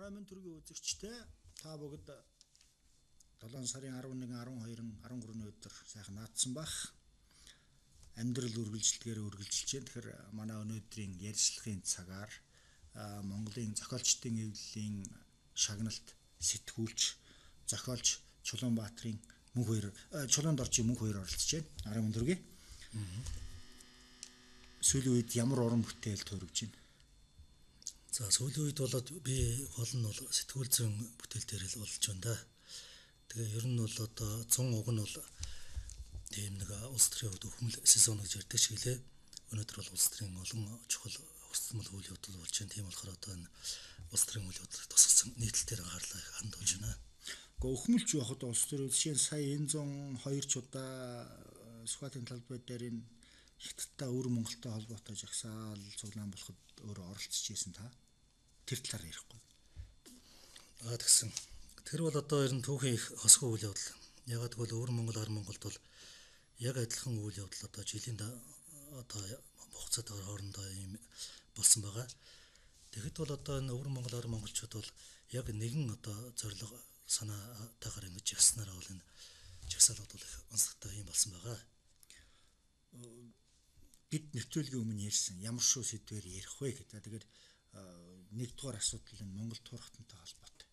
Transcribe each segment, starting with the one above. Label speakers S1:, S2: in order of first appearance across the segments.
S1: Оройн төргийн үзэгчтэй та бүгд 7 сарын 11, 12, 13-ны өдөр сайхан наадсан бах. Амьдрал үргэлжилдгээр үргэлжилж байна. Тэгэхээр манай өнөөдрийн ярилцлагын цагаар Монголын зохиолчдын эвлэлийн шагналт сэтгүүлч, зохиолч Чулуунбаатарын Чулуунд орчийн мөнх хоёр оролцож байна. Оройн төргийн. Сүүлийн үед ямар уран бүтээл төрөвж байна?
S2: За сүүлийн үед болоод би гол нь бол сэтгүүл зүйн бүтээл дээр л болж байна да. Тэгээ ер нь бол одоо 100 уг нь бол тийм нэг улс төрийн хувьд өхмөл сезон гэж ярьдаг шиг лээ. Өнөөдөр бол улс төрийн олон чухал хүсэлмэл үйл явдал болж байна. Тийм болохоор одоо энэ улс төрийн үйл явдлыг тусгасан нийтлэлээр анхаарлаа их хандуулж байна.
S1: Гэхдээ өхмөлч явахад улс төрийн жишээ нь сая энэ 102 ч удаа Сүхбаатарын талбай дээр энэ Хятадтай өвөр Монголтой холбоотой жагсаал цуглаан болоход өөрөө оролцож ирсэн та. Тэр талаар ярихгүй.
S2: Тэгсэн. Тэр бол одоо ер нь түүхийн их хосгүй үйл явдал. Ягаад гэвэл өвөр Монгол, ар Монголд бол яг адилхан үйл явдал одоо жилийн одоо хугацаатаар хоорондоо ийм болсон байгаа. Тэгэхэд бол одоо энэ өвөр Монгол, ар монголчууд бол яг нэгэн одоо зорилго санаатайгаар ингэж жагснараа бол энэ жагсаалууд бол их онцлогтой юм болсон байгаа.
S1: Бид нэвтрүүлгийн өмнө ярьсан ямар шүү сэдвээр ярих вэ гэдэг. Тэгээд нэгдүгээр асуудал нь Монгол туурхтантай холбоотой.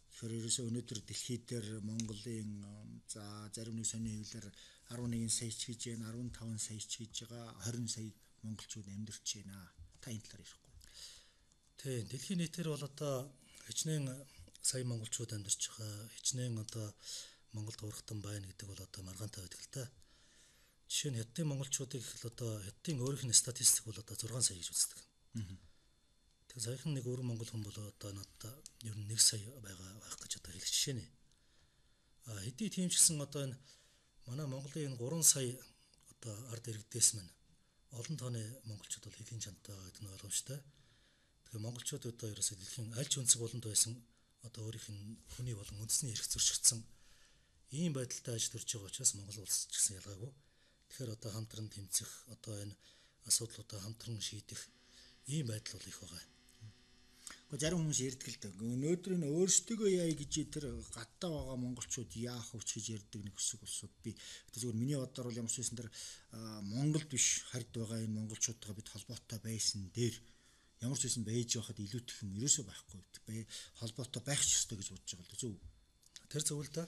S1: Тэгэхээр ерөөсөө өнөөдөр дэлхийд дээр Монголын зарим нэг сони хэвлэлээр 11 саяч гэж байна, 15 саяч гэж байгаа, 20 сая монголчууд амьдарч байна. Та энэ талаар ярихгүй.
S2: Тийм, дэлхийн нийтээр бол одоо хичнээн сая монголчууд амьдарч байгаа, хичнээн одоо Монгол туурхтан байна гэдэг бол одоо маргаантай байдаг л да. Жишээ нь Хятадын монголчуудыг ихэл одоо Хятадын өөрийнх нь статистик бол одоо 6 сая гэж үздэг. Тэгээ саяхан нэг өвөр монгол хүн бол одоо надад ер нь 1 сая байх гэж одоо хэлэх жишээ нэ. Хэдий тийм ч гэсэн одоо энэ манай Монголын энэ 3 сая одоо ард иргэдээс мань олон тооны монголчууд бол хэлийн чанартай байгаа гэдэг нь ойлгомжтой. Тэгээ монголчууд одоо ерөөсөө дэлхийн аль ч өнцөг болонд байсан одоо өөрийнх нь хүний болон үндэсний эрх зөрчигдсөн ийм байдалтай ажил төрж байгаа учраас Монгол улс ч гэсэн ялгаагүй. Тэгэхээр одоо хамтран тэмцэх, одоо энэ асуудлуудаа хамтран шийдэх ийм байдал бол их байгаа.
S1: Гэхдээ зарим хүмүүс ярьдаг л дээ. Өнөөдөр энэ өөрсдөө яа гэж тэр гадтаа байгаа монголчууд яах вэ гэж ярьдаг нэг хэсэг улсууд би. Гэтэ зөвхөн миний бодлоор бол ямар ч байсан тэр Монголд биш харьд байгаа энэ монголчуудтай бид холбоотой байсан дээр ямар ч байсан байж байхад илүүтэх юм ерөөсөө байхгүй. Холбоотой байх ч ёстой гэж бодож байгаа л дээ. Зөв.
S2: Тэр зөв л да.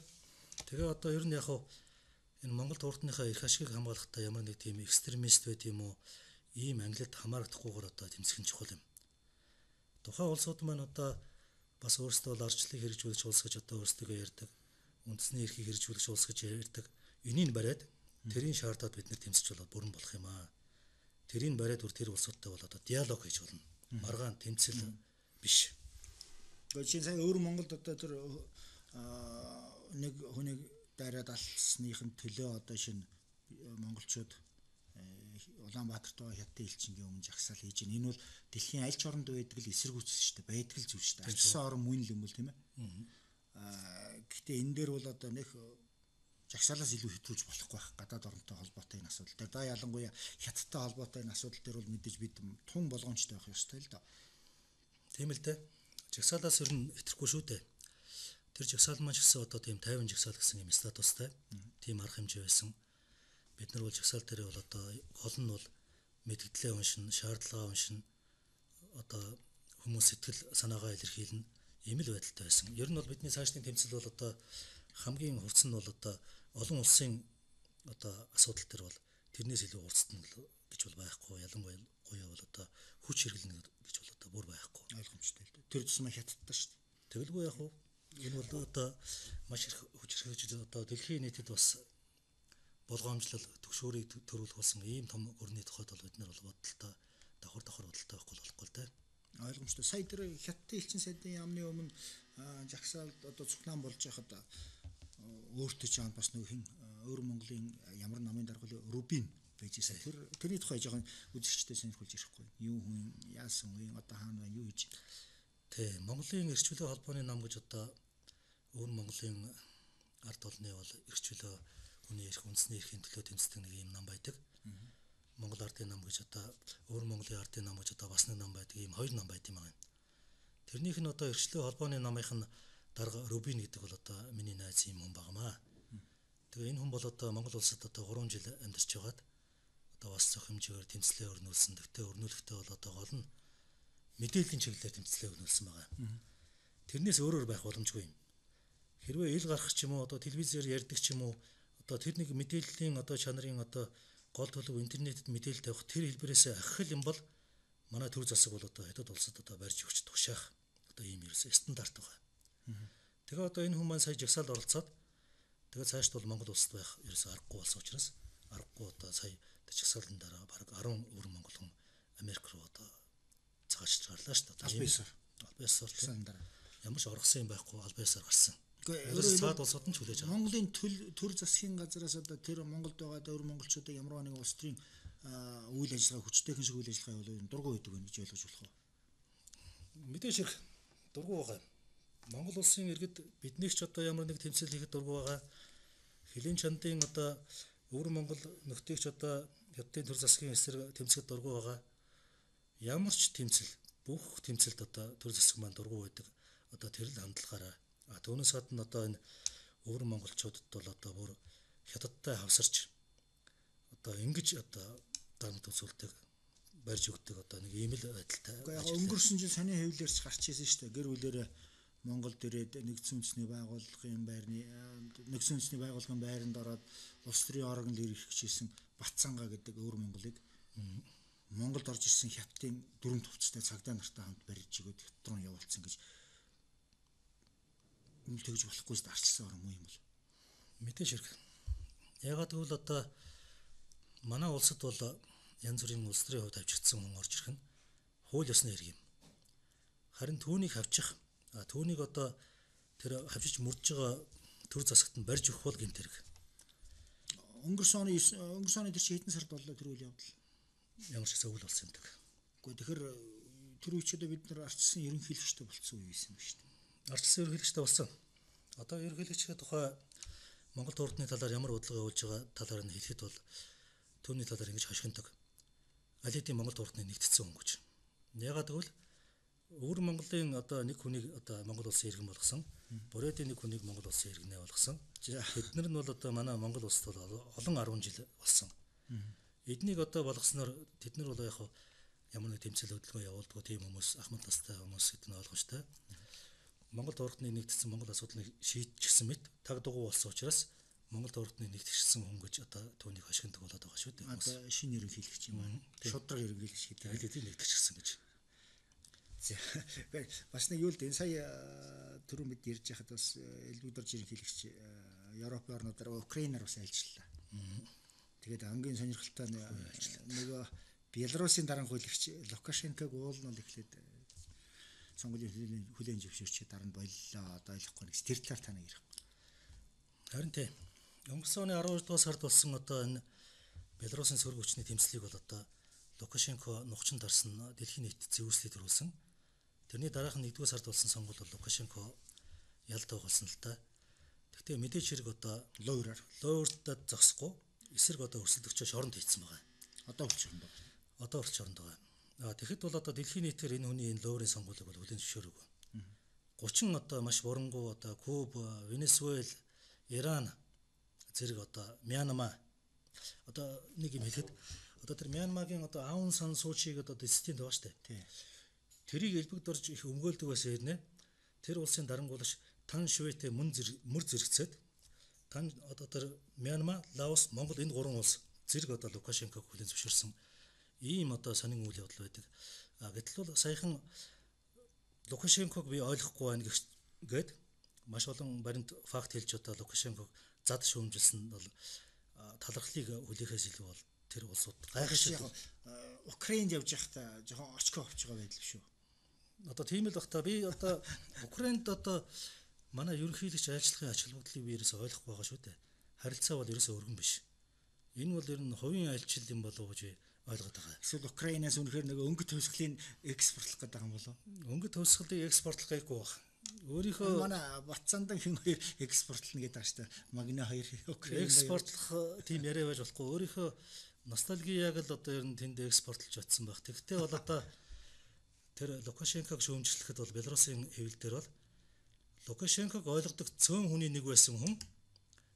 S2: Тэгээ одоо ер нь яг энэ Монгол тууртныхаа эрх ашигыг хамгаалахдаа ямар нэг тийм экстремист байт юм уу ийм ангилалд хамаардахдаггүйгээр одоо тэмцэх нь чухал юм. Тухайн улсууд маань одоо бас өөрсдөө арчлыг хэрэгжүүлж улс гэж одоо өөрсдөө ярьдаг. Үндэсний эрхийг хэрэгжүүлж улс гэж ярьдаг. Энийг бариад тэрийн шаардаад бид нэр тэмцэж болоод бүрэн болох юм аа. Тэрийг бариад тэр улсуудтай бол одоо диалог хийж болно. Маргаан тэмцэл биш.
S1: Гэхдээ сая өвөр Монголд одоо тэр нэг хүнийг дараад алсныхын төлөө одоо шинэ монголчууд Улаанбаатарт байгаа Хятадын элчингийн өмнө жагсаал хийж байна. Энэ бол дэлхийн аль ч оронд байдаг л эсэргүүцэл шүү дээ. Байдаг л зүйл шүү дээ. Ачсан орон мөн л юм бол тийм ээ. Гэхдээ энэ дээр бол одоо нэг жагсаалаас илүү хэтрүүлж болохгүй байх. Гадаад оронтой холбоотой энэ асуудал дээр. Да ялангуяа Хятадтай холбоотой энэ асуудал дээр бол мэдээж бид тун болгоомжтой байх ёстой л доо.
S2: Тийм л дээ. Жагсаалаас ер нь хэтрэхгүй шүү дээ. Тэр жагсаал маань ч гэсэн одоо тийм 50 жагсаал гэсэн юм статустай. Тийм арга хэмжээ байсан. Бид нар бол жагсаал дээр бол одоо гол нь бол мэдгдлээ уншин, шаардлагаа уншин, одоо хүмүүс сэтгэл санаагаа илэрхийлнэ. Ийм л байдалтай байсан. Ер нь бол бидний цаашдын тэмцэл бол одоо хамгийн хурц нь бол одоо олон улсын одоо асуудал төр бол тэрнээс илүү хурцтан гэж бол байхгүй. Ялангуяа бол одоо хүч хэрэглэнэ гэж бол одоо бүр байхгүй.
S1: Ойлгомжтой л дээ. Тэр тусмаа Хятадтай шүү дээ.
S2: Тэгэлгүй яг уу. Энэ бол одоо маш их хүч хэрэгжил одоо дэлхийн нийтэд бас болгоомжлол төгшөөрийг төрүүлэх болсон ийм том өрний тухайд бол бид нар бол бодолтой давхар бодолтой байхгүй болохгүй л дээ.
S1: Ойлгомжтой. Сая тэр Хятадын элчин сайдын яамны өмнө жагсаалд одоо цуглаан болж байхад өөртөө ч бас нэг хин өвөр Монголын ямар намын дарга Рубин байжсэн. Тэрний тухай жоохон үзэгчтэй сонирхолж ирэхгүй. Юу хүн яасан вэ? Одоо хаана байна? Юу хийж?
S2: Тэ Монголын эрхчлөө холбооны нам гэж одоо өвөр Монголын ард олны бол эрхчлөө хүний эрх үндэсний эрхийн төлөө тэмцдэг нэг юм нам байдаг. Монгол ардын нам гэж одоо өвөр Монголын ардын нам гэж одоо бас нэг нам байдаг. Ийм хоёр нам байт юм аа. Тэрнийх нь одоо эрхчлөө холбооны намынх нь дарга Рубин гэдэг бол одоо миний найз юм хүн багмаа. Тэгээ энэ хүн бол одоо Монгол улсад одоо 3 жил амьдарч байгаад одоо бас зөх хэмжээгээр тэмцлээ өрнүүлсэн. Тэгтээ өрнүүлэхдээ бол одоо гол нь мэдээллийн чиглэлээр тэмцлээ өрнүүлсэн байгаа. Тэрнээс өөрөөр байх боломжгүй юм. Хэрвээ ил гарах ч юм уу одоо телевизээр ярьдаг ч юм уу одоо тэр нэг мэдээллийн одоо чанарын одоо гол төлөв интернетэд мэдээлэл тавих тэр хэлбэрээс ахих юм бол манай төр засаг бол одоо хятад улсад одоо барьж өгч тушаах одоо ийм ерөөсөө стандарт байгаа. Тэгээ одоо энэ хүн маань сая жагсаалд оролцоод тэгээ цаашд бол Монгол улсад байх ерөөсөө аргагүй болсон учраас аргагүй одоо сая жагсаалын дараа бараг 10 өөр монгол хүн Америк руу одоо цагаачж гарлаа шүү дээ. Албан ёсоор дараа ямар ч оргосон юм байхгүй албан ёсоор гарсан. Өөрөөр цаад улсууд нь ч хүлээж авсан.
S1: Монголын төр засгийн газраас одоо тэр Монголд байгаа өөр монголчуудыг ямар нэгэн улс төрийн үйл ажиллагаа хүчтэйхэн шиг үйл ажиллагаа явуулсан дургуй байдаг гэж ойлгож болох уу?
S2: Мэдээж хэрэг дургуй байгаа. Монгол улсын иргэд биднийг ч одоо ямар нэг тэмцэл хийхэд дургуй байгаа. Хилийн чандын одоо өвөр Монгол нөхдийг ч одоо хятадын төр засгийн эсрэг тэмцэхэд дургуй байгаа. Ямар ч тэмцэл бүх тэмцэлд одоо төр засаг маань дургуй байдаг. Одоо тэр л хандлагаараа түүнээс гадна одоо энэ өвөр монголчуудад бол одоо бүр хятадтай хавсарч одоо ингэж одоо дарамт төсөөлтөг барьж өгдөг одоо нэг ийм л байдалтай.
S1: Яг өнгөрсөн жил сони хэвлэрч гарч ирсэн шүү дээ. Гэр бүлээрээ Монголд ирээд нэгдсэн үндэсний байгууллагын байранд ороод улс төрийн органд ирэх гэжсэн Батцанга гэдэг өвөр Монголыг Монголд орж ирсэн хятадын дөрөв төвцтэй цагдаа нартай хамт барьж өгөөд хятад руу явуулсан гэж тэгж болохгүйс дарчилсан орон юм бол
S2: мэдээж хэрэг. Ягаад гэвэл одоо манай улсад бол янз бүрийн улс төрийн хувьд авчигдсан хүн орж ирэх нь хууль ёсны хэрэг юм. Харин түүнийг хавчих, түүнийг одоо тэр хавчиж мөрж байгаа төр засагт нь барьж өгөх бол гэмт хэрэг.
S1: Өнгөрсөн оны тэр чинь хэдэн сард боллоо тэр үйл явдал?
S2: Ямар ч зөвл болсон юм даа.
S1: Гэхдээ тэгэхээр тэр үе ч одоо бид нар арчсан ерөнхийлөгчтэй болцсон үе байсан юм шүү дээ.
S2: Арчсан ерөнхийлөгчтэй болсон. Одоо ерөнхийлөгчийн тухай Монгол туурдны талаар ямар бодлого явуулж байгаа талаар нь хэлэхэд бол түүний талаар ингэж хашгиндаг. Аль хэдийн Монгол туурдны нэгдсэн хүн гэж. Ягаад гэвэл өвөр Монголын одоо нэг хүнийг одоо Монгол улсын иргэн болгосон, Бурятын нэг хүнийг Монгол улсын иргэнэ болгосон. Тэднэр нь бол одоо манай Монгол улсад бол олон 10 жил болсон. Эднийг одоо болгосноор тэднэр бол яг ямар нэг тэмцэл хөдөлгөөн явуулдаг тийм хүмүүс ахмад настай хүмүүс гэдэг нь ойлгомжтой. Монгол туурдны нэгдсэн Монгол асуудлыг шийдчихсэн мэт таг дугуй болсон учраас Монгол туурдны нэгдчихсэн хүн гэж одоо түүнийг хашгиндаг болоод байгаа шүү дээ.
S1: Одоо шинэ ерөнхийлөгч юм аа. Шудраг ерөнхийлөгч гэдэг.
S2: Аль хэдийн нэгдчихсэн гэж.
S1: Бас нэг юу л дээ сая түрүү мэд ярьж байхад бас элбэгдэрж ерөнхийлөгч Европын орнуудаар Украинаар бас айлчлаа. Тэгээд ангийн сонирхолтой нөгөө Белорусын дарангуйлагч Лукашенког уулнал эхлээд сонгуулийн хүлээн зөвшөөрч дараа нь боллоо одоо ойлгохгүй нэг тэр талаар та нэг ярих.
S2: Харин тийм. Өнгөрсөн оны 12 дугаар сард болсон одоо энэ Белорусын сөрөг хүчний тэмцлийг бол одоо Лукашенко нухчин дарсан дэлхийн нийтэд зэвсэлд төрүүлсэн. Тэрний дараах 1-р сард болсон сонгуул бол Лукашенко ялдаа болсон л та. Гэхдээ мэдээж хэрэг одоо лоурдад зогсохгүй эсрэг одоо өрсөлдөгчөөр шоронд хийцэн байгаа. Одоо хүрч шоронд байгаа. Тэгэхэд бол одоо дэлхийн нийтээр энэ хүний энэ лоурын сонгуулийг бол хүлээн зөвшөөрөв. 30 одоо маш бурангуй одоо Куба, Венесуэл, Иран зэрэг одоо Мянма одоо нэг юм хэлэхэд одоо тэр Мянмагийн одоо Аун Сан Суучиг одоо дисциплийн байгаа штэ. Тэрийг элбэгдэрж их өмгөөлдөг байсан хэрнээ. Тэр улсын дарангуулагч Тан Швэтэй мөр зэрэгцээд тан одоо тэр Мянма, Лаос, Монгол энэ гурван улс зэрэг одоо Лукашенког хүлээн зөвшөөрсөн ийм одоо сонин үйл явдал байдаг. Гэтэл бол саяхан Лукашенког би ойлгохгүй байна гэд маш олон баримт факт хэлж одоо Лукашенког зад шүүмжилсэн бол талархлыг хүлээхээс илүү бол тэр улсууд гайхшиг
S1: Украинд явж байхдаа жоохон очко авч байгаа байдал шүү.
S2: Одоо тийм л бах та би одоо Украинд одоо манай ерөнхийлөгч айлчлалын ач холбогдлыг би ерөөсөй ойлгохгүй байгаа шүү дээ. Харилцаа бол ерөөсөй өргөн биш. Энэ бол ер нь хувийн айлчлал юм болов уу гэж ойлгоод байгаа.
S1: Эсвэл Украинаас үнэхээр нэг өнгө төгсгөлийн экспортлох гэдэг юм болов?
S2: Өнгө төгсгөлийг экспортлох гайгүй баг. Өөрийнхөө
S1: манай Батцандан хин хоёр экспортлно гэдэг ааштай. Магна хоёр
S2: Украин экспортлох тийм яриа байж болохгүй. Өөрийнхөө ностальгияг л одоо ер нь тэнд экспортлж очсон байх. Тэгвэл бол одоо тэр Лукашенког шүүмжлэхэд бол Белорусын хэвлэл дээр бол Лукашенког ойлгодог цөөн хүний нэг байсан хүн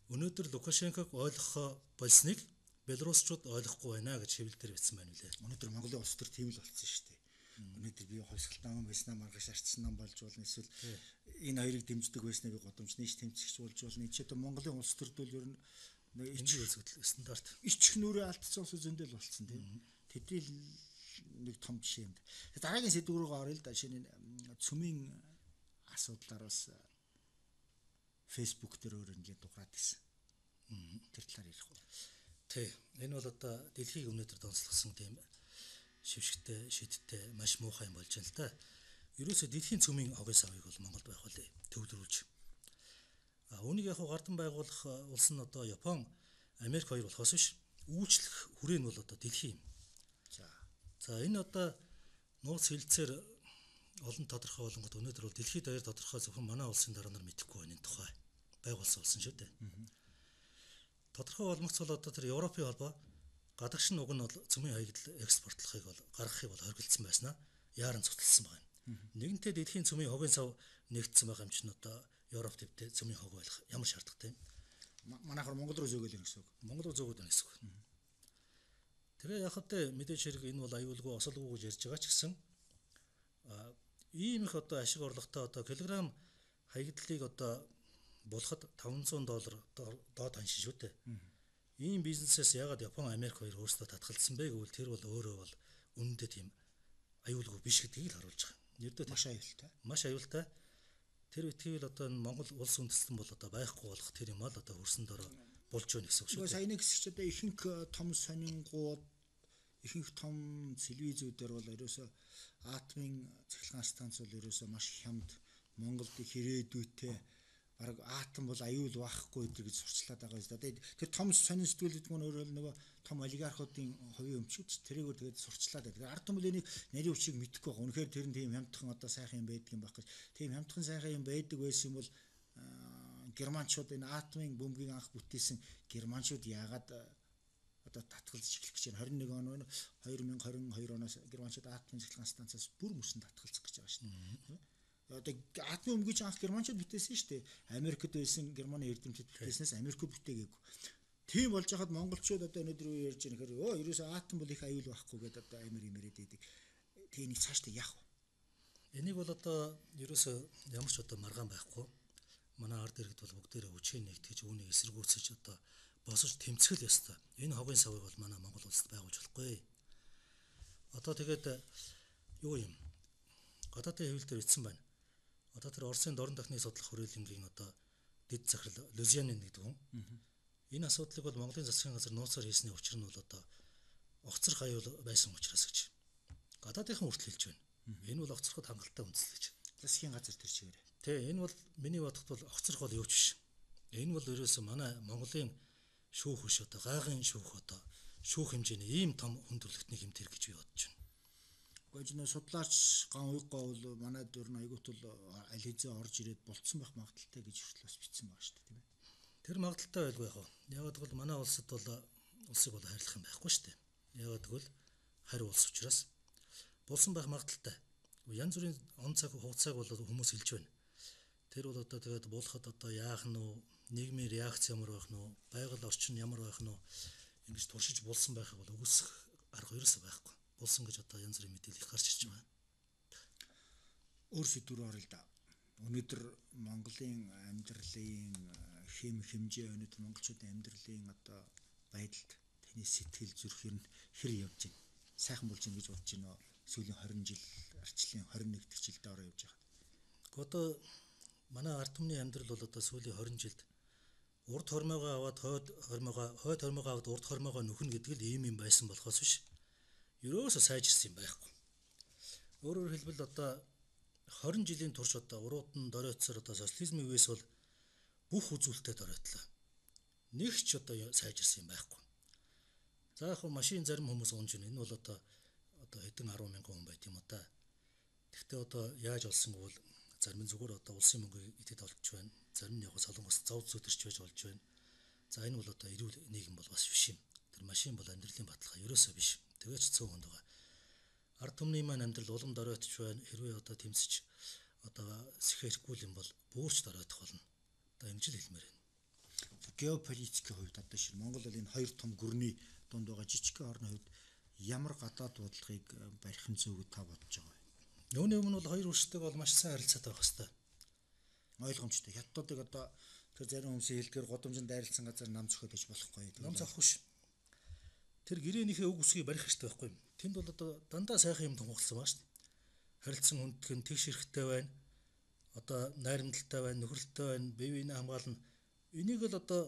S2: өнөөдөр Лукашенког ойлгох болсныг Белорусчууд ойлгохгүй байна гэж хэвлэл дээр бичсэн байна үлээ.
S1: Өнөөдөр Монголын улс төр тийм л болцсон шүү дээ. Өнөөдөр би хувьсгалтай байснаа маргаш арчсан нам болж болно. Эсвэл энэ хоёрыг дэмждэг байснаа би годомж нийш тэмцэгч болж болно. Чи одоо Монголын улс төрд бол ер нь
S2: ичиг үзэгдэл стандарт
S1: ичих нүрээ алдсан ус зөндөл болцсон тийм. Тэдний нэг том жишээ юм. Дараагийн сэдв рүү оръё л да. Шинэ цөмийн асуудлаар бас Facebook дээр өөр ингээд дуграад ирсэн. Тэр талаар ярих уу?
S2: Тий. Энэ бол одоо дэлхийг өнөөдөр донцлогсон тийм шившгтэй, шидтэй, маш муухай юм болж байна л да. Ерөөсө дэлхийн цөмийн хогийн савыг бол Монголд байх бол төвлөрүүлж. Үүнийг яг гардан байгуулах улс нь одоо Япон, Америк хоёр болохоос биш. Үйлчлэх хүрээ нь бол одоо дэлхийн юм. За энэ одоо нууц хилцээр олон тодорхой болгоод өнөөдөр бол дэлхийд даяар тодорхой зөвхөн манай улсын дараа нар мэдэхгүй байна энэ тухай байгуулсан болсон шүү дээ. Тодорхой болмогц бол одоо тэр Европын холбоо гадагш нь уг нь бол цөмийн хаягдл экспортлохыг бол гаргахыг бол хоригдсан байснаа яаран цогцолсон байна. Нэгэнтээ дэлхийн цөмийн хогийн сав нэгдсэн байгаа юм чинь одоо Европ төвдөө цөмийн хог байх ямар шаардлагатай юм?
S1: Манайхаар Монгол руу зөөгөл юм гэсэн үг.
S2: Монгол руу зөөгөл байна гэсэн үг. Тэгээ яг хэвдээ мэдээж хэрэг энэ бол аюулгүй осолгүй гэж ярьж байгаа ч гэсэн ийм их одоо ашиг орлоготой одоо килограмм хаягдлыг одоо булахад $500 доод ханшин шүү дээ. Ийм бизнесээс ягаад Япон, Америк хоёр өөрсдөө татгалзсан бэ гэвэл тэр бол өөрөө бол үнэндээ тийм аюулгүй биш гэдгийг л харуулж байгаа. Нэрдээ
S1: маш аюултай.
S2: Маш аюултай. Тэр үтгэл одоо Монгол улс үндэстэн бол одоо байхгүй болох тэр юм аа л одоо хөрсөн дөрөө болж байна гэсэн үг шүү дээ.
S1: Сая нэг хэсэгч одоо ихэнх том сонингууд, ихэнх том телевизүүдээр бол ерөөсөө атомын цахилгаан станц бол ерөөсөө маш хямд Монголд их ирээдүйтэй бараг атом бол аюул байхгүй гэдэг гэж сурчлаад байгаа юм да. Тэр том сонин сэтгүүлүүд мөн өөрөө нөгөө том олигархуудын хувийн өмчүүд тэрийг тэгээд сурчлаад байдаг. Ард түмний нарийн хүчийг мэдэхгүй байгаа. Үнэхээр тэр нь тийм хямдхан одоо сайхан юм байдаг юм байх гэж. Тийм хямдхан сайхан юм байдаг байсан юм бол германчууд энэ атомын бөмбөгийг анх бүтээсэн германчууд яагаад одоо татгалзаж эхлэх гэж байна. 21 он 2022 оноос германчууд атомын цахилгаан станцаас бүр мөсөн татгалзах гэж байгаа шин. Одоо атомын бөмбөгийг анх германчууд бүтээсэн шүү дээ. Америкт байсан Германы эрдэмтэд бүтээснээс Америкт бүтээгээгүй. Тийм болж хахад монголчууд одоо өнөөдөр юу ярьж байгаа нөхөр ерөөсөө атом бол их аюул байхгүй гэдэг одоо амар юм яриад байдаг. Тэнийг цаашдаа яах вэ?
S2: Энийг бол одоо ерөөсөө ямар ч одоо маргаан байхгүй. Манай ард иргэд бол бүгдээрээ хүчээ нэгтгэж үүнийг эсэргүүцэж одоо босож тэмцэл ёстой. Энэ хогийн савыг бол манай Монгол улсад байгуулж болохгүй. Одоо тэгээд юу юм? Гадаадын хэвлэл дээр бичсэн байна. Одоо тэр Оросын дорн дахны судлах хүрээлэнгийн одоо дэд захирал Лузянин гэдэг хүн. Энэ асуудлыг бол Монголын засгийн газар нууцаар хийсний учир нь бол одоо огцрох аюул байсан учраас гэж. Гадаадынхан хүртэл хэлж байна. Энэ бол огцроход хангалттай үндэслэл гэж.
S1: Засгийн газар тэр чигээр.
S2: Тэ энэ бол миний бодоход бол огцрох бол юу ч биш. Энэ бол ерөөсөө манай Монголын шүүх биш одоо гайхын шүүх одоо шүүх хэмжээний ийм том хүндрэлтний хэмтэр гэж би бодож байна.
S1: Гэхдээ нөө судлаач ган уйгаа бол манай дөрн аягуут бол аль хэзээ орж ирээд болцсон байх магадaltaй гэж хүртэл бас бичсэн байгаа шүү дээ тийм ээ.
S2: Тэр магадaltaй байлгүй яах вэ? Ягаад гэвэл манай улсад бол улсыг бол хайрлах юм байхгүй шүү дээ. Ягаад гэвэл хариу улс учраас болсон байх магадaltaй. Янз бүрийн он цаг хугацааг бол хүмүүс хэлж байна. Тэр бол одоо тэгээд буулахад одоо яах нь вэ? Нийгмийн реакц ямар байх нь вэ? Байгаль орчин ямар байх нь вэ? Ингэж туршиж болсон байхыг бол үгүйсэх арга ерөөсөө байхгүй. Болсон гэж одоо янз бүрийн мэдээлэл их гарч ирж байгаа.
S1: Өөр сэдвээр оръё л да. Өнөөдөр Монголын амьдралын хэм хэмжээ өнөөдөр монголчуудын амьдралын одоо байдалд таны сэтгэл зүрх нь хэр явж байна? Сайхан болж байна гэж бодож байна уу? Сүүлийн 20 жил арчлын 21 дэх жилд ороо явж байгаа.
S2: Одоо манай ард түмний амьдрал бол одоо сүүлийн 20 жилд урд хормойгоо аваад хойд хормойгоо аваад урд хормойгоо нөхнө гэдэг л ийм юм байсан болохоос биш. Ерөөсөө сайжирсан юм байхгүй. Өөрөөр хэлбэл одоо 20 жилийн турш одоо уруудан доройтсоор одоо социализмын үеэс бол бүх үзүүлэлтэд доройтлоо. Нэг ч одоо сайжирсан юм байхгүй. За яг машин зарим хүмүүс унж байна. Энэ бол одоо хэдэн 10 мянган хүн байт юм да. Гэхдээ одоо яаж олсон гэвэл зарим нь зүгээр одоо улсын мөнгөийг идэд олж байна. Зарим нь яг солонгос зов зүтэрч байж болж байна. За энэ бол одоо эрүүл нийгэм бол бас биш юм. Тэр машин бол амьдралын баталгаа ерөөсөө биш. Тэгээч цөөн хүнд байгаа. ард түмний маань амьдрал улам доройтч байна. Хэрвээ одоо тэмцэж одоо сэхэхгүй юм бол буурч доройтох болно. Одоо ингэж л хэлмээр байна.
S1: Геополитикийн хувьд одоо шин Монгол бол энэ хоёр том гүрний дунд байгаа жижиг орны хувьд ямар гадаад бодлогыг барих нь зөв гэж та бодож байгаа вэ?
S2: Үүний өмнө бол хоёр улстай бол маш сайн харилцаатай байх хэвээр.
S1: Ойлгомжтой. Хятадыг одоо тэр зарим хүмүүсийн хэлдгээр годомжинд дайралтсан газар нам зөхиод иж болохгүй.
S2: Нам зохихгүй ш. Тэр гэрээнийхээ үг үсгийг барих хэрэгтэй байхгүй юм. Тэнд бол одоо дандаа сайхан юм тунхагласан баа шүү дээ. Харилцан хүндэх нь тэгш хэрэгтэй байна. Одоо найрамдалтай байна, нөхөрлөлтэй байна, бие биенээ хамгаална. Энийг л одоо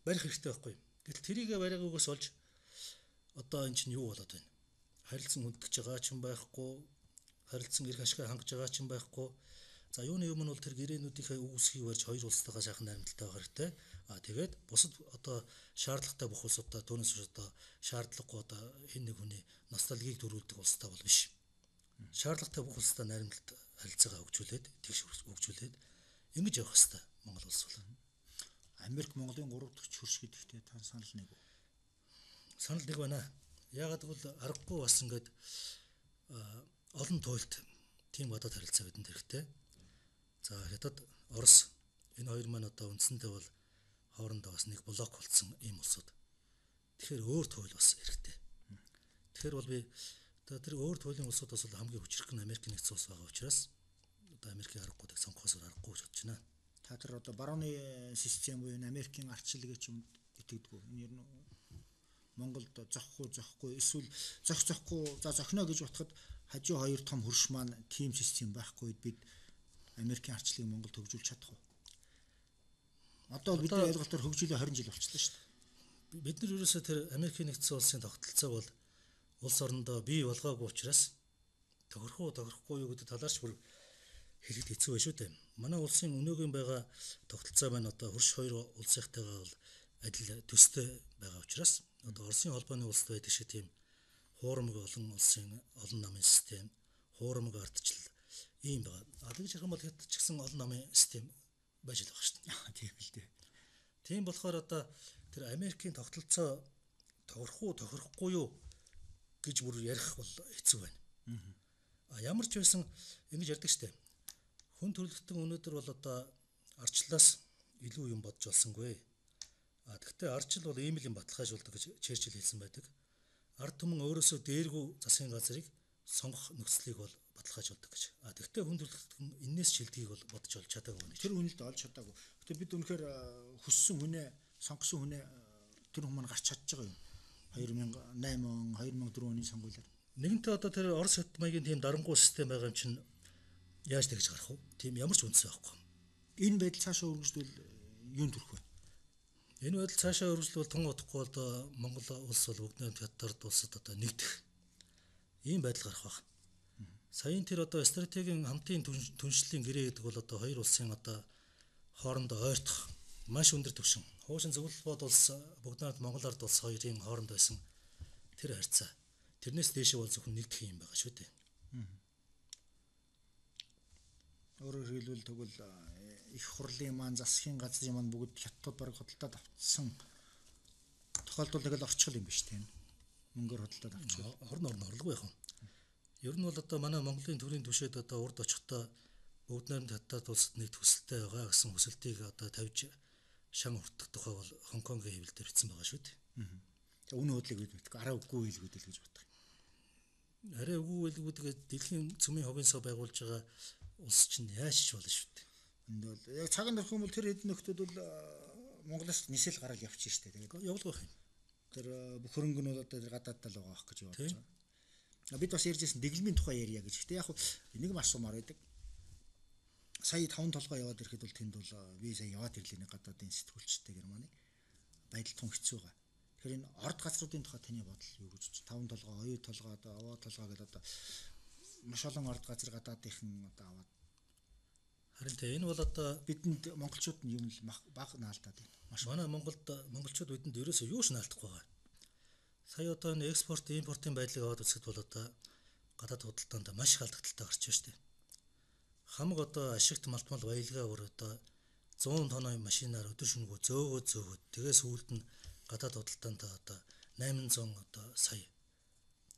S2: барих хэрэгтэй байхгүй юм. Гэтэл тэрийг барихгүйгээс олж одоо эн чинь юу болоод байна? Харилцан хүндэж байгаа ч юм байхгүй, харилцан эрх ашиг хангаж байгаа ч юм байхгүй. За юуны өмнө бол тэр гэрээнүүдийнхээ үг үсгийг барьж хоёр улстайгаа сайхан найрамдалтай байх хэрэгтэй. Тэгээд бусад одоо шаардлагатай бүх улсуудаа түүнээс одоо шаардлагагүй одоо хэн нэг хүний ностальгийг төрүүлдэг улстай бол биш. Шаардлагатай бүх улстай найрамдалт харилцаагаа хөгжүүлээд тэгш хөгжүүлээд ингэж явах хэрэгтэй Монгол улс бол.
S1: Америк Монголын 3 дахь хөрш гэдэгтээ та санал нэг үү?
S2: Санал нэг байна. Яагаад гэвэл аргагүй бас ингээд олон туйлд тийм гадаад харилцаа бидэнд хэрэгтэй. За Хятад, Орос энэ хоёр маань одоо үндсэндээ бол хоорондоо бас нэг блок болсон ийм улсууд. Тэгэхээр өөр туйл бас хэрэгтэй. Тэгэхээр бол би одоо тэр өөр туйлын улсуудаас бол хамгийн хүчрэх нь Америк нэгдсэн улс байгаа учраас одоо Америкийн аргагуудыг сонгохоос аргагүй гэж бодож байна.
S1: Та тэр одоо барууны систем буюу Америкийн ардчилгээ ч юм итгэдэггүй. Энэ ер нь Монголд зохихгүй эсвэл зохихгүй за зохино гэж бодоход хажуу хоёр том хөрш маань тим систем байхгүй бид Америкийн ардчилгээг Монголд хөгжүүлж чадах уу? Одоо бидний ойлголтоор хөгжүүлээ 20 жил болчихлоо шүү дээ.
S2: Бид нар ерөөсөө тэр Америкийн нэгдсэн улсын тогтолцоог бол улс орондоо бий болгоогүй учраас тохирохгүй юу гэдэг талаарч бүр хэлэхэд хэцүү байх шүү дээ. Манай улсын өнөөгийн байгаа тогтолцоо маань одоо хөрш хоёр улсынхтайгаа бол адил төстэй байгаа учраас одоо Оросын холбооны улсд байдаг шиг тийм хуурамг олон улсын олон намын систем, хуурамг ардчил ийм байгаа. Тэгж ярих юм бол хэд ч гэсэн олон намын систем байж л байгаа шүү дээ.
S1: Тийм л дээ.
S2: Тийм болохоор одоо тэр Америкийн тогтолцоо тохирохгүй юу гэж бүр ярих бол хэцүү байна. Ямар ч байсан ингэж ярьдаг шүү дээ. Хүн төрөлхтөн өнөөдөр бол одоо ардчлалаас илүү юм бодж олсонгүй. Гэхдээ ардчил бол ийм л юм баталгаажуулдаг гэж Черчилль хэлсэн байдаг. Ард түмэн өөрөөсөө дээргүй засгийн газрыг сонгох нөхцөлийг бол баталгаажуулдаг гэж. Тэгвэл хүн төрөлхтөн энээс шилдгийг бол бодож олж чадаагүй байна.
S1: Тэр үнэлд олж чадаагүй. Гэтэ бид үнэхээр хүссэн хүнээ сонгосон хүнээ тэр хүмүүс гарч чадж байгаа юм. 2008 2004 оны сонгуулиар.
S2: Нэгэнтээ одоо тэр Орос хот маягийн тийм дарангуй систем байгаа юм чинь яаж тэгж гарах вэ? Тийм ямар ч үндэс байхгүй.
S1: Энэ байдал цаашаа өргөжлөл юунд төрөх вэ?
S2: Энэ байдал цаашаа өргөжлөл тун удахгүй одоо Монгол улс бол бүгд найрамд хятад улсад одоо нэгдэх ийм байдал гарах байх. Саяын тэр одоо стратегийн хамтын түншлэлийн гэрээ гэдэг бол одоо хоёр улсын одоо хоорондоо ойртох маш өндөр түвшин. Хуушин зөвлөл бод улс бүгд найрамд Монгол ард улс хоёрын хооронд байсан тэр харьцаа. Тэрнээс дээшээ бол зөвхөн нэгдэх юм байгаа шүү дээ.
S1: Өөрөөр хэлбэл тэгвэл их хурлын маань засгийн газрын маань бүгд хятад бараг хөдөлтөд авчихсан тохиолдол л орчихл юм биш тийм. Мөнгөөр хөдөлтөд авчихсан.
S2: Хорн орлого яах вэ? Ер нь бол одоо манай Монголын төрийн түвшээд одоо урд очихдоо бүгд найрамд хятад улсад нэг төсөлтэй байгаа гэсэн хүсэлтийг одоо тавьж шам хүртэх тухай бол Хонконгийн хэвлэлээр бичсэн байгаа шүү дээ.
S1: Тэгээ үнэ бодлыг бид мэдгүй арай үгүй хэлгүүдэл гэж боддог.
S2: Арай үгүй хэлгүүдгээд дэлхийн цөмийн хувийн сав байгуулж байгаа улс чинь яаж ч болно шүү дээ.
S1: Энд бол яг цагаан дөрөх юм бол тэр хэдэн нөхдүүд бол Монголоос нисэл гараад явчих штэ. Тэгээд
S2: явуулах юм.
S1: Тэр бүх хөрөнгө нь бол одоо гадаадд л байгаа ах гэж бодож байгаа. Бид бас ярьжсэн дэглэмийн тухай ярья гэж. Гэтэ яг нэг маш сумаар байдаг. Сая 5 толгой яваад ирэхэд бол тэнд бол би сая яваад ирлээ нэг гадаадын сэтгүүлчтэй Германы байдал тун хэцүү байгаа. Тэгэхээр энэ орд газруудын тухай таны бодол юу гэж байна? 5 толгой, 2 толгой, одоо аваа толгой гэдэг одоо маш олон орд газар гадаадынхан одоо аваад
S2: харин энэ бол одоо
S1: бидэнд монголчууд нь юм л баг наалдаад байна.
S2: Маш манай монголчууд бидэнд ерөөсөө юу ч наалдахгүй байгаа. Сая одоо энэ экспорт импортын байдлыг аваад үзэхэд бол одоо гадаад худалдаанд маш их алдагдaltaй гарч байна шүү дээ. Хамаг одоо ашигт малтмал баялгаа өөр одоо 100 тонны машинаар өдөр шөнөгүй зөөгөөд тэгээс үүлд нь гадаад худалдаанд одоо 800 одоо сая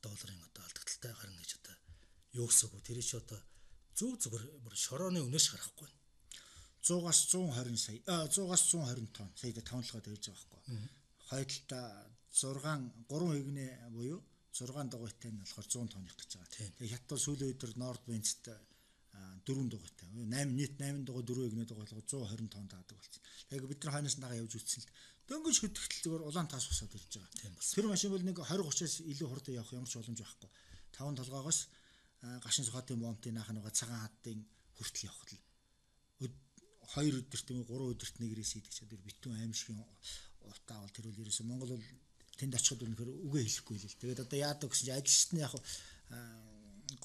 S2: долларын одоо алдагдaltaй гарна гэж одоо юу гэсэн үг тэр чи одоо зүгээр бүр шорооны үнээс гарахгүй.
S1: 100-аас 120 сая 100-аас 120 тонн сая 5 толгой тавьж байгаа байхгүй. Хойдолтой 3 хигнээ буюу 6 дугуйтай нь болохоор 100 тонн их гэж байгаа. Тэгээ хят бол сүүлийн өдөр Норд Венцт 4 дугуйтай. 8 дугуй 4 хигнээ дугуй болгоо 120 тонн таадаг болсон. Тэгээ бид нар хойноос нагаа явж үзсэн л дөнгөж хөдөлгөл зүгээр улаан тас босоод ирж байгаа. Тэр машин бол нэг 20-30-аас илүү хурдан явах ямар ч боломж байхгүй. 5 толгоогоос гашин сухатын бомтын наах нэг цагаан хадын хүртэл явах л 2 өдөрт юм 3 өдөрт нэгрээс идэх чадвар битүүн аимшигын утаа бол тэр үл ерөөсө Монгол бол тэнд очиход үнэхээр үгээ хэлэхгүй л. Тэгээд одоо яадаг гэсэн чинь ажилчид нь яг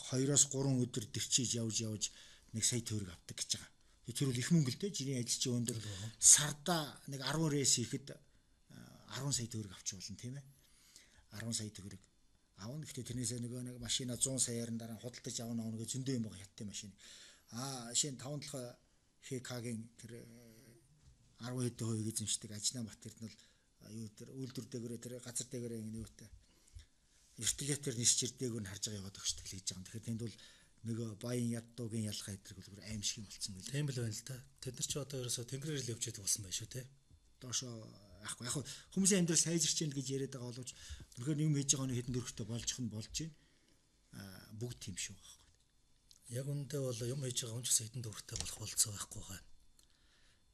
S1: 2-оос 3 өдөр дэрчиж явж нэг сая төгрөг авдаг гэж байгаа. Тэр бол их мөнгө л дээ. Жирийн ажилчийн өндөр сарда нэг 10 рейс ихэд 10 сая төгрөг авч болно тийм ээ. 10 сая төгрөг авна. Гэхдээ тэрнээсээ нэг машина 100 саяар нь дараа худалдаж авна гэж зөндөө юм байгаа хятадын машин. Шинэ 5 толгой ХК-гийн тэр 10 хэдэн хувийг эзэмшдэг Ажнаа Бат Эрдэнэ юу тэр үйлдвэр дээгүүрээ тэр газар дээгүүрээ юутай вертолетээр нисч ирдээгүүр нь харж байгаа яваад өгч тэгэл хийж байгаа. Тэгэхээр тэнд бол нөгөө Баян Яддуугийн ялгаа эдрэг бол аимшиг юм болсон байл.
S2: Тийм л байна л да. Тэд нар ч одоо ерөөсө тэнгэрээр л явж яддаг болсон байх шүү те.
S1: Доошоо яахгүй яг хүмүүсийн амьдрал сайжирч гэнэ гэж яриад байгаа боловч үнэхээр юм хийж байгаа нь хэдэн дөрөвтэй болж байна. Бүгд тийм шүү байхгүй.
S2: Яг үндэ бол юм хийж байгаа хүн ч гэсэн хэдэн дөрөвтэй болох болцоо байхгүй байгаа.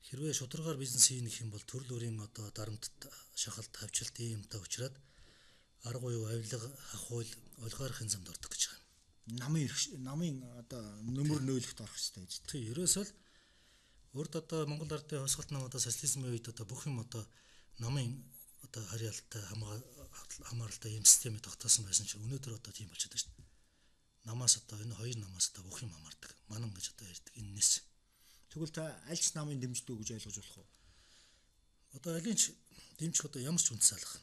S2: Хэрвээ шударгаар бизнес хийх юм бол төрөл бүрийн одоо дарамт шахалт тавьчлалт ийм юмтай учраас арга буюу авилга ах хууль олигархийн замд ордог гэж байгаа. Намын
S1: одоо нөмөр нөөлөгт орох хэрэгтэй гэж.
S2: Тий, ерөөсөө л урд одоо Монгол ардын хосголт нам одоо социализмын үед одоо бүх юм одоо намын одоо харьяалтай хамааралтай ийм системийг тогтоосон байсан чинь өнөөдөр одоо тийм болчиход байна шүү дээ. Намаас одоо энэ хоёр намаас одоо бүх юм хамаардаг. Манан гэж одоо ярьдаг энэс.
S1: Тэгвэл та аль ч намын дэмждэг гэж ойлгож болох уу?
S2: Одоо алийг ч дэмжих одоо ямар ч үндэс алах.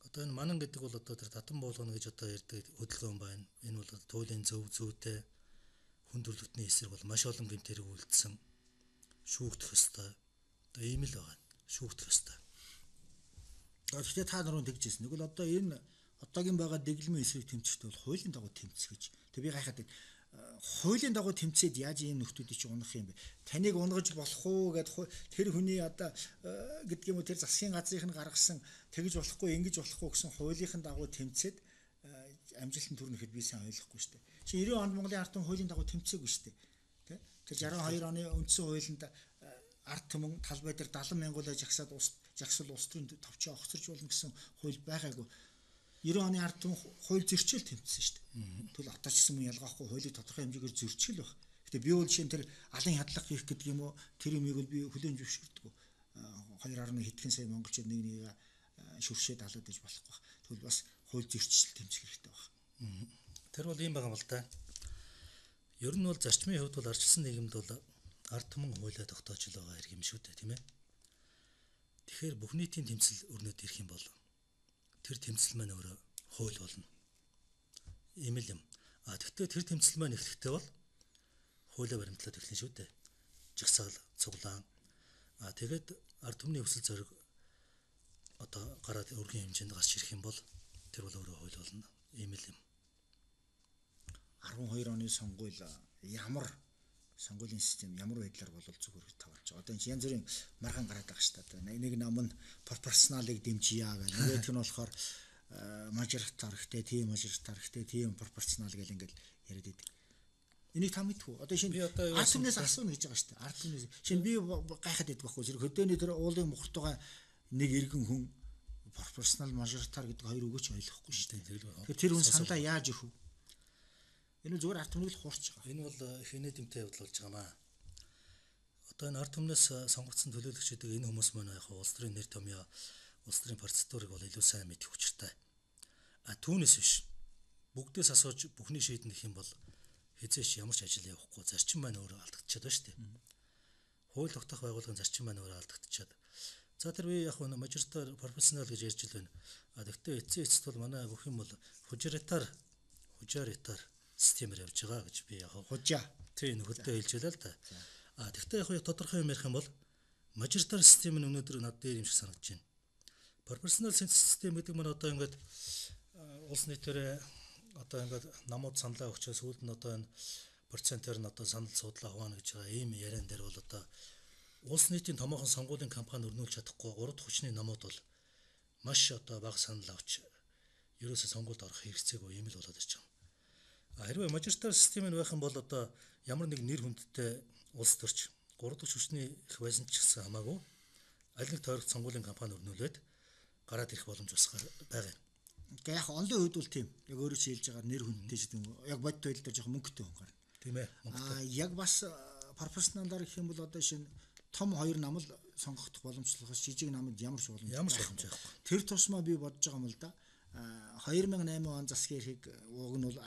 S2: Одоо энэ манан гэдэг бол одоо тэр татан буулгана гэж одоо ярьдаг хөдөлгөөн байна. Энэ бол туйлын зүйтэй хүн төрөлхтний эсрэг бол маш олон гэмтэрэг үйлдсэн шүүгдэх ёстой. Одоо ийм л байгаа. Шүүгдэх ёстой.
S1: Тэгэхээр та нар нь тэгж хэлсэн. Тэгвэл одоо энэ одоогийн байгаа дэглэмийн эсрэг тэмцэхт бол хуулийн дагуу тэмцэх гэж. Тэг би гайхаад байна. Хуулийн дагуу тэмцээд яаж ийм нөхдүүдийг чи унах юм бэ? Таныг унгаж болох уу гэд тэр хүний одоо гэдэг юм уу тэр засгийн газрын гаргасан тэгж болохгүй ингэж болохгүй гэсэн хуулийнхын дагуу тэмцээд амжилтанд хүрнэ гэхэд би сайн ойлгохгүй шүү дээ. Чи 90 онд Монголын ард түмэн хуулийн дагуу тэмцээгүй шүү дээ. Тэ? Тэр 62 оны үндсэн хуулинд ард түмэн талбай дээр 70 мянган жагсаал улс төрийн товчоо огцорж болно гэсэн хууль байгаагүй. 90 оны ард түмэн хууль зөрчил тэмцсэн шүү дээ. Тэгвэл одоо ч гэсэн мөн ялгаахгүй хуулийг тодорхой хэмжээгээр зөрчил баг. Гэтэ би бол жишээ нь тэр алын хадлага хийх гэдэг юм уу тэр юмыг бол би хүлээн зөвшөөрдөг. 2.1 хэдхэн сая монголчууд нэг шүршээд алаад иж болохгүй баг. Тэгвэл бас хууль зөрчил тэмцэх хэрэгтэй баг.
S2: Тэр бол юм байгаа юм л да. Ер нь бол зарчмын хувьд бол арчилсан нийгэмд бол ард түмэн хуулиа тогтоож л байгаа хэрэг юм шүү дээ, тийм ээ. Тэгэхээр бүх нийтийн тэмцэл өрнөд ирэх юм бол тэр тэмцэл маань өөрөө хууль болно. Ийм л юм. Тэгвэл тэр тэмцэл маань эхлэхдээ бол хуулиа баримтлаад эхлэн шүү дээ. Жагсаал, цуглаан. Тэгээд ард түмний өсөл зориг одоо гараад өргөн хэмжээнд гарч ирэх юм бол тэр бол өөрөө хууль болно. Ийм л юм.
S1: 12 оны сонгуул ямар сонгуулийн систем ямар байдлаар болов зүгээр таварч байгаа. Одоо энэ янз бүрийн маргаан гараад байгаа шүү дээ. Нэг нам нь пропорционалыг дэмжийе гэх. Нөгөөх нь болохоор мажоритар хэрэгтэй, тийм мажоритар хэрэгтэй, тийм пропорционал гэл ингээл яриад идэг. Энийг та мэдвүү. Одоо шинэ ард түмнээс асууна гэж байгаа шүү дээ. Ард түмнээс. Шинэ би гайхаад идэх байхгүй. Тэр хөдөөний тэр уулын мухтайгаа нэг иргэн хүн пропорционал мажоритар гэдэг хоёр үгөөч ойлгохгүй шүү дээ. Тэр хүн сандаа яаж өгөх вэ? Энэ зүгээр ард түмнийг л хуурч байгаа.
S2: Энэ бол хинэ дэмтэй явдал болж байгаа маа. Одоо энэ ард түмнээс сонгогдсон төлөөлөгчдөг энэ хүмүүс маань яг улс төрийн нэр томьёо, улс төрийн процедурыг бол илүү сайн мэдэх учиртай. Түүнээс биш. Бүгдээс асууж бүхний шийднэ гэх юм бол хизээч ямар ч ажил явахгүй зарчим маань өөрөө алдагдчихад байна шүү дээ. Хууль тогтоох байгууллагын зарчим маань өөрөө алдагдчихад. За тэр би яг мажоритар пропорционал гэж ярьж л байна. Гэхдээ эцэст бол манай бүх юм бол хужиритар системээр явж байгаа гэж би яг
S1: хужаа
S2: тийм нөхөлтөө хэлж байлаа л да. Тэгвэл яг тодорхой юм ярих юм бол мажоритар систем нь өнөөдөр над дээр юм шиг санагдаж байна. Пропорционал систем гэдэг нь одоо ингээд улс нийтээр одоо ингээд намууд саналаа өгчөө сүүлд нь одоо энэ процентээр нь одоо санал суудлаа хуваана гэж байгаа ийм яриан дээр бол одоо улс нийтийн томоохон сонгуулийн кампани өрнүүлж чадахгүй 3 дахь хүчний намууд бол маш одоо бага санал авч ерөөсөө сонгуульд орох хэрэгцээгүй юм л болоод ирж байгаа. Хэрвээ мажоритар систем нь байх юм бол одоо ямар нэг нэр хүндтэй улс төрч 3 дахь хүчний их байсан ч гэсэн хамаагүй аль нэг тойрогт сонгуулийн кампани өрнүүлээд гараад ирэх боломж бас байгаа юм.
S1: Гэхдээ яг онлын хувьд бол тийм. Яг өөрөө чи хэлж байгаа нэр хүндтэй ч гэдэг юм. Яг бодит байдал дээр жоохон мөнгөтэй хүн гарна.
S2: Тийм ээ.
S1: Яг бас пропорционалаар гэх юм бол одоо шинэ том хоёр нам л сонгогдох боломжлохоос жижиг намд ямар ч
S2: боломж байхгүй.
S1: Тэр тусмаа би бодож байгаа юм л да. 2008 он засгийн эрхийг уг нь бол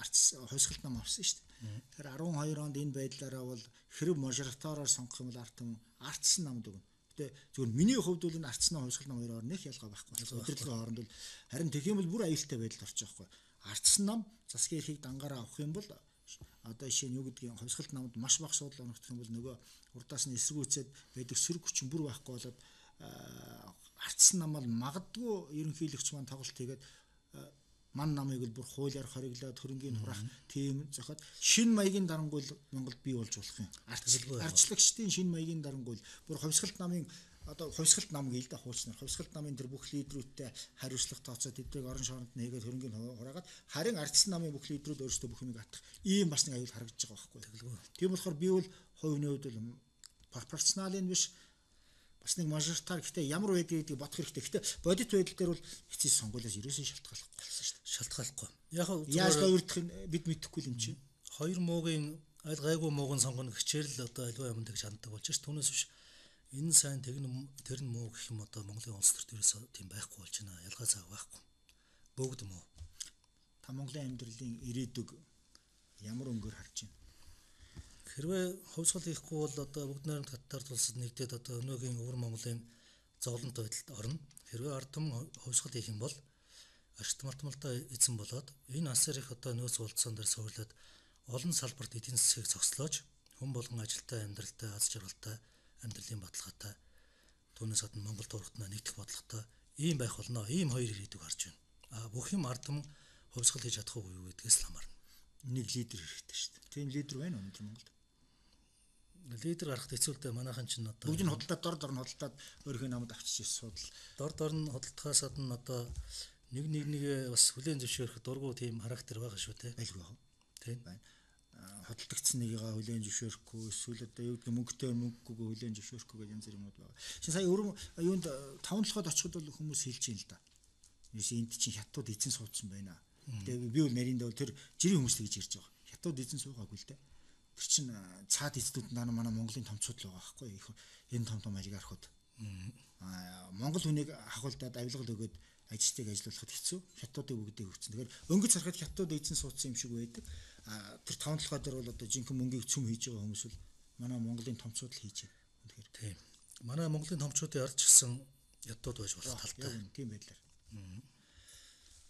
S1: хувьсгалт нам авсан шүү дээ. Тэгэхээр 12 онд энэ байдлаараа бол хэрэг мажоритараар сонгох юм бол ардсан намд өгнө. Гэтэ зөвхөн миний хувьд бол энэ ардсан нам хувьсгалт нам хоёроор нэг ялгаа байхгүй. Өдөртлөгийн хооронд бол харин тэгэх юм бол бүр аюултай байдалд орчих واخхой. Ардсан нам засгийн эрхийг дангаараа авах юм бол одоо жишээ нь юу гэдгийг хувьсгалт намд маш бага суудлаа оногдох юм бол нөгөө урдаас нь эсэргүүцээд байдаг сөрөг хүчин бүр байхгүй болоод ардсан нам бол магадгүй ерөнхийлөгч маань тоглолт хийгээд ман намыг л бүр хуулиар хориглоод хөрөнгийн хураах тийм зохиод шин маягийн дарангуйл Монголд бий болж болох юм. Ардчлагчдын шин маягийн дарангуйл бүр хувьсгалт намын одоо хувьсгалт нам гээл да хуучнаар хувьсгалт намын тэр бүх лидерүүдтэй хариуцлага тооцоод тэднийг орон шоронд нэгээд хөрөнгийн хураагаад харин ардсан намын бүх лидерүүд өөрсдөө бүх юмыг атах ийм бас нэг аюул харагдаж байгаа байхгүй. Тийм болохоор би бол хувийн хувьд бол пропорционалын биш бас нэг мажоритар гэхдээ ямар байдгийг бодох хэрэгтэй. Гэхдээ бодит байдал дээр бол хэцүү сонгуулиас ерөөсөө шалтгааллахгүй болсон шүү дээ.
S2: Шалтгааллахгүй. Яг
S1: яаж говьрдох нь бид мэдэхгүй юм чинь.
S2: Хоёр муугийн аль гайгүй муугийн сонгоно гэхчээр л одоо альва юмд гэж ханддаг болж ш. Түүнээс биш энэ сайн тэр нь муу гэх юм одоо Монголын улс төрт ерөөсөө тийм байхгүй болж байна. Ялгаа цааг байхгүй. Бүгд муу.
S1: Та Монголын амьдралын ирээдүг ямар өнгөөр харж байна?
S2: Хэрвээ хувьсгал хийхгүй бол одоо бүгд найрамд хаттаар тулсад нэгдээд одоо өнөөгийн өвөр Монголын зовлонт байдалд орно. Хэрвээ ард түмэн хувьсгал хийх юм бол ашигт мартмалтай эзэн болоод энэ асар их одоо нөөц болцсон дээр суурлаад олон салбарт эдийн засгийг цогцлоож хүн болгон ажилтай амьдралтай аз жаргалтай амьдралын баталгаатай түүнээс гадна Монгол турхтнаа нэгдэх бодлоготой ийм байх болно. Ийм хоёр ирээдүг харж байна. Бүх юм ард түмэн хувьсгал хийж чадахгүй юу гэдгээс л хамаарна.
S1: Нэг лидер хэрэгтэй шүү дээ. Тийм лидер байна уу Монголд?
S2: Лидер гарахд хэцүүлдэ манайхан ч н одоо
S1: бүгд нь худалдаад дор нь худалдаад өөрийнхөө намд авчиж судал.
S2: Дор нь худалдахаас гадна одоо нэг бас хүлээн зөвшөөрөх дургу тийм характер байгаа шүү те.
S1: Байлгүй яах вэ?
S2: Тийм
S1: байна. Худалдагдсан нэгийгээ хүлээн зөвшөөрөхгүй эсвэл одоо юу гэдэг мөнгөтэй мөнгөгөө хүлээн зөвшөөрөхгүй гэх янз бүр юмуд байгаа. Шинэ сая юунд 5-7-д очиход бол хүмүүс хэлж юм л да. Юусе энд чинь хятад эзэн суудсан байна. Тэгээ би бол нарийн дээр тэр жирийн хүмүүс тэгж ирж байгаа. Хятад эзэн суугаагүй л дээ. Тэр чинь цаад эзнүүд манай Монголын томцууд л байгаа байхгүй юу? Энэ том олигархууд. Монгол хүнийг хахуулдаад авилгал өгөөд ажилтныг ажилуулахад хэцүү. Хятадыг бүгдийг өгсөн. Тэгэхээр өнгөц харахад хятад эзэн суудсан юм шиг байдаг. Тэр 5-7 дээр бол одоо жинхэнэ мөнгийг цөм хийж байгаа хүмүүс бол манай Монголын томцууд л хийж байна. Үнэхээр
S2: тийм. Манай Монголын томцуудын ард ч гэсэн хятад байж болох талтай.
S1: Тийм байдлаар.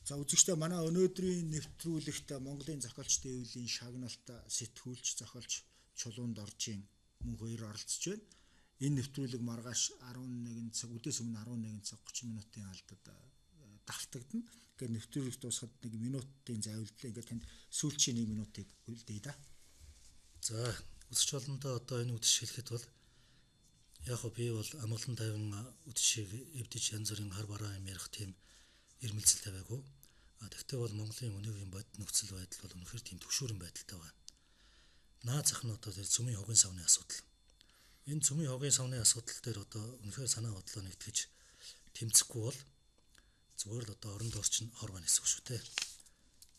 S1: За үзэгчдээ манай өнөөдрийн нэвтрүүлэгт Монголын зохиолчдын эвлийн шагналт сэтгүүлч зохиолч Чулуунд Оржийн мөн хоёр оролцож байна. Энэ нэвтрүүлэг маргааш 11 цаг үдээс өмнө 11 цаг 30 минутын алдад давтагдана. Ингээд нэвтрүүлэг дуусахад 1 минутын зайвалдлаа. Ингээд танд сүүлчийн 1 минутыг үлдээе да.
S2: За үзэж олондоо одоо энэ үдшиг хэлэхэд бол яг би бол амгалан тайван үдшиг эвдэж янз бүрийн хар бараа юм ярих тийм ирмэлцэл тавиагүй. Тэгвэл бол Монголын өнөөгийн бодит нөхцөл байдал бол үнэхээр тийм төвшүүрэн байдалтай байна. Наа зах нь одоо тэр цөмийн хогийн савны асуудал. Энэ цөмийн хогийн савны асуудал дээр одоо үнэхээр санаа бодлоо нэгтгэж тэмцэхгүй бол зүгээр л одоо орон дууч нь хор байна гэсэн үг шүү дээ.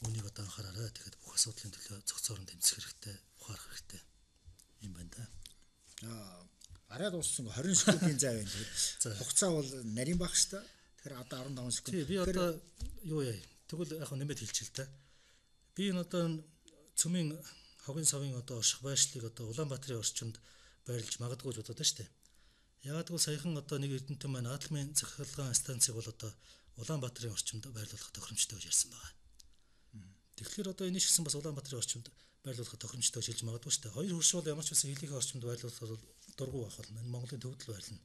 S2: Үүнийг одоо анхаараарай. Тэгэхээр бүх асуудлын төлөө цогцоор нь тэмцэх хэрэгтэй, ухаарах хэрэгтэй юм байна да.
S1: Арай дууссан 20 секундын зай байна. Тэгэхээр хугацаа бол нарийн баг шүү дээ. Тэгэхээр одоо 15 секунд.
S2: Тий, би одоо юу яа. Тэгвэл яг нэмээд хэлчихэл та. Би энэ одоо цөмийн хогийн савын одоо орших байршлыг одоо Улаанбаатарын орчинд байрлаж магадгүй л бодоод штэ. Ягаад гэвэл саяхан одоо нэг эрдэнтэн маань Адлмын захиргаан станцыг бол одоо Улаанбаатарын орчинд байрлуулах тохиромжтой гэж ярьсан байгаа. Тэгэхээр одоо энэ шигсэн бас Улаанбаатарын орчинд байрлуулах тохиромжтой гэж хэлж магадгүй штэ. Хоёр хөрш бол ямар ч байсан хэлхийн орчинд байрлуулах бол дургу байх болно. Энэ Монголын төвд л байрлана.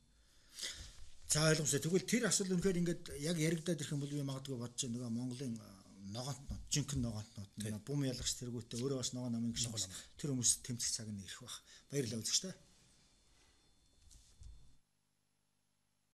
S2: За ойлгомжтой. Тэгвэл тэр асуудал үнэхээр ингээд яг яригадаад ирэх юм бол би магадгүй бодож байгаа нөгөө Монголын ногоонтнууд
S1: жинхэнэ ногоонтнууд бум ялгч тэргүүтээ өөрөө бас ногоо намын гişмс тэр хүмүүс тэмцэх цаг нь ирэх баг. Баярлалаа үзэгчтэй.